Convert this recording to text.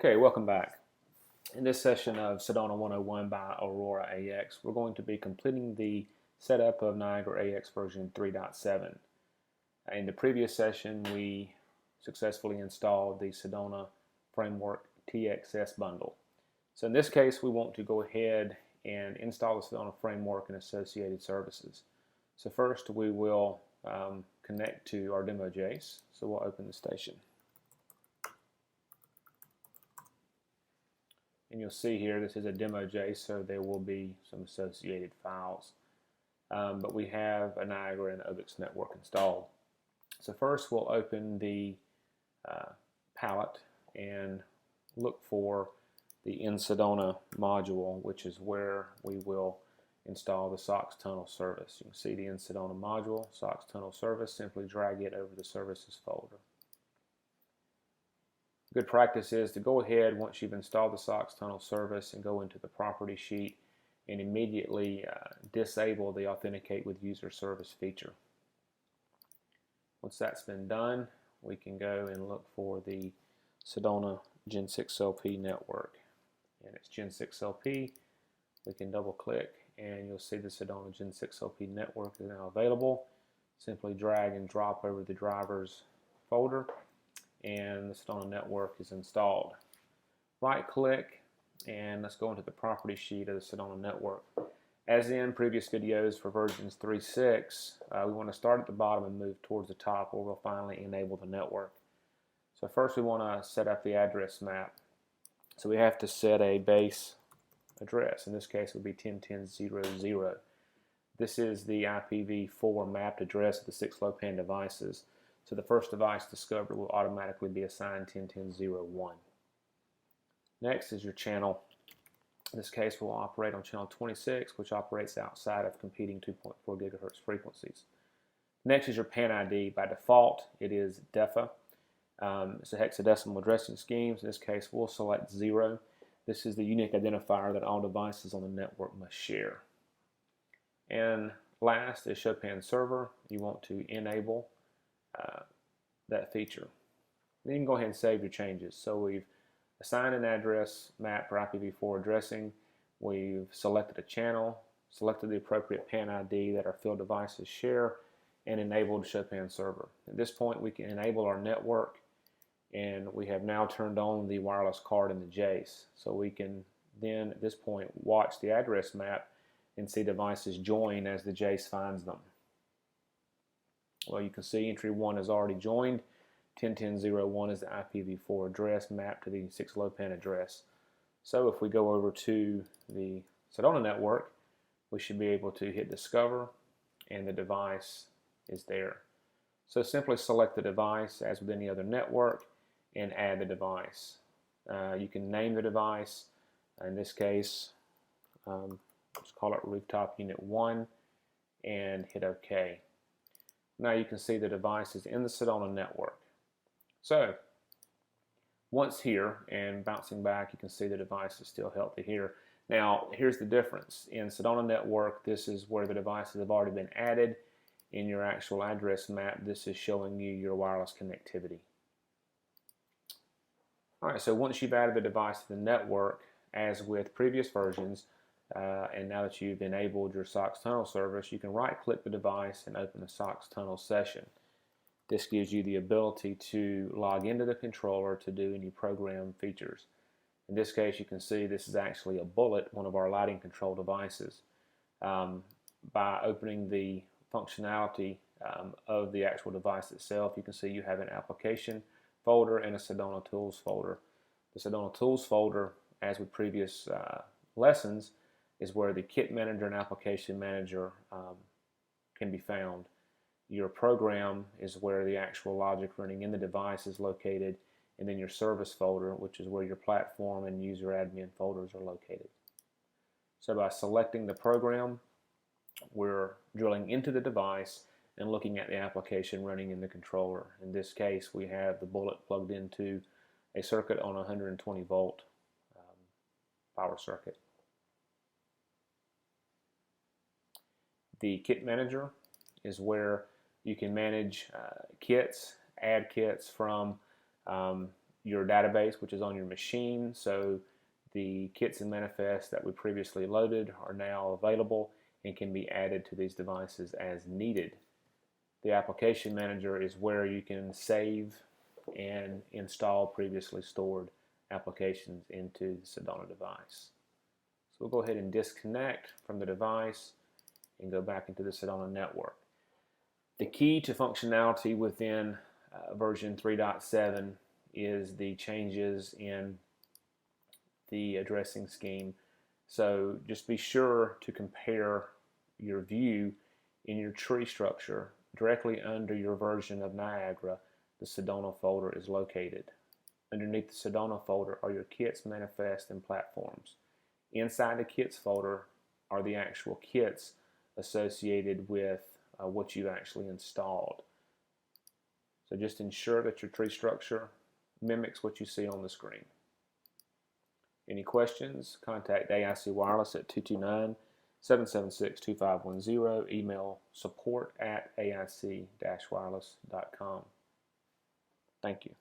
Okay, welcome back. In this session of Sedona 101 by Aurora-AX, we're going to be completing the setup of Niagara-AX version 3.7. In the previous session, we successfully installed the Sedona Framework TXS bundle. So in this case, we want to go ahead and install the Sedona Framework and associated services. So first, we will connect to our demo JACE. So we'll open the station. And you'll see here this is a demo JACE, so there will be some associated files. But we have a Niagara and OBIX network installed. So first we'll open the palette and look for the In Sedona module, which is where we will install the SoxTunnel service. You can see the In Sedona module, SoxTunnel service. Simply drag it over the services folder. Good practice is to go ahead once you've installed the SoxTunnel service and go into the property sheet and immediately disable the Authenticate with User Service feature. Once that's been done, we can go and look for the Sedona Gen 6 LP network. And it's Gen 6 LP. We can double click and you'll see the Sedona Gen 6 LP network is now available. Simply drag and drop over the drivers folder and the Sedona network is installed. Right click and let's go into the property sheet of the Sedona network. As in previous videos for versions 3.6, we want to start at the bottom and move towards the top where we'll finally enable the network. So first we want to set up the address map. So we have to set a base address. In this case it would be 10.10.0.0. This is the IPv4 mapped address of the 6 low-pan devices. So the first device discovered will automatically be assigned 10.10.0.1. Next is your channel. In this case, we'll operate on channel 26, which operates outside of competing 2.4 gigahertz frequencies. Next is your PAN ID. By default, it is DEFA. It's a hexadecimal addressing scheme. In this case, we'll select 0. This is the unique identifier that all devices on the network must share. And last is Show PAN server. You want to enable that feature. Then you can go ahead and save your changes. So we've assigned an address map for IPv4 addressing. We've selected a channel, selected the appropriate PAN ID that our field devices share, and enabled Show PAN server. At this point, we can enable our network, and we have now turned on the wireless card in the JACE. So we can then, at this point, watch the address map and see devices join as the JACE finds them. Well, you can see entry 1 is already joined. 10.10.0.1 is the IPv4 address mapped to the 6 low-pan address. So if we go over to the Sedona network, we should be able to hit Discover, and the device is there. So simply select the device as with any other network and add the device. You can name the device. In this case, let's call it Rooftop Unit 1 and hit OK. Now you can see the device is in the Sedona network. So once here and bouncing back, you can see the device is still healthy here. Now here's the difference. In Sedona network, this is where the devices have already been added. In your actual address map, this is showing you your wireless connectivity. Alright, so once you've added the device to the network, as with previous versions, and now that you've enabled your SoxTunnel service, you can right-click the device and open a SoxTunnel session. This gives you the ability to log into the controller to do any program features. In this case, you can see this is actually a bullet, one of our lighting control devices. By opening the functionality of the actual device itself, you can see you have an application folder and a Sedona Tools folder. The Sedona Tools folder, as with previous lessons, is where the Kit Manager and Application Manager can be found. Your program is where the actual logic running in the device is located, and then your service folder, which is where your platform and user admin folders are located. So by selecting the program, we're drilling into the device and looking at the application running in the controller. In this case, we have the bullet plugged into a circuit on a 120 volt power circuit. The Kit Manager is where you can manage kits, add kits from your database, which is on your machine. So the kits and manifests that we previously loaded are now available and can be added to these devices as needed. The application manager is where you can save and install previously stored applications into the Sedona device. So we'll go ahead and disconnect from the device and go back into the Sedona network. The key to functionality within version 3.7 is the changes in the addressing scheme. So just be sure to compare your view in your tree structure. Directly under your version of Niagara, the Sedona folder is located. Underneath the Sedona folder are your kits, manifests, and platforms. Inside the kits folder are the actual kits associated with what you've actually installed. So just ensure that your tree structure mimics what you see on the screen. Any questions? Contact AIC Wireless at 229-776-2510. Email support@aic-wireless.com. Thank you.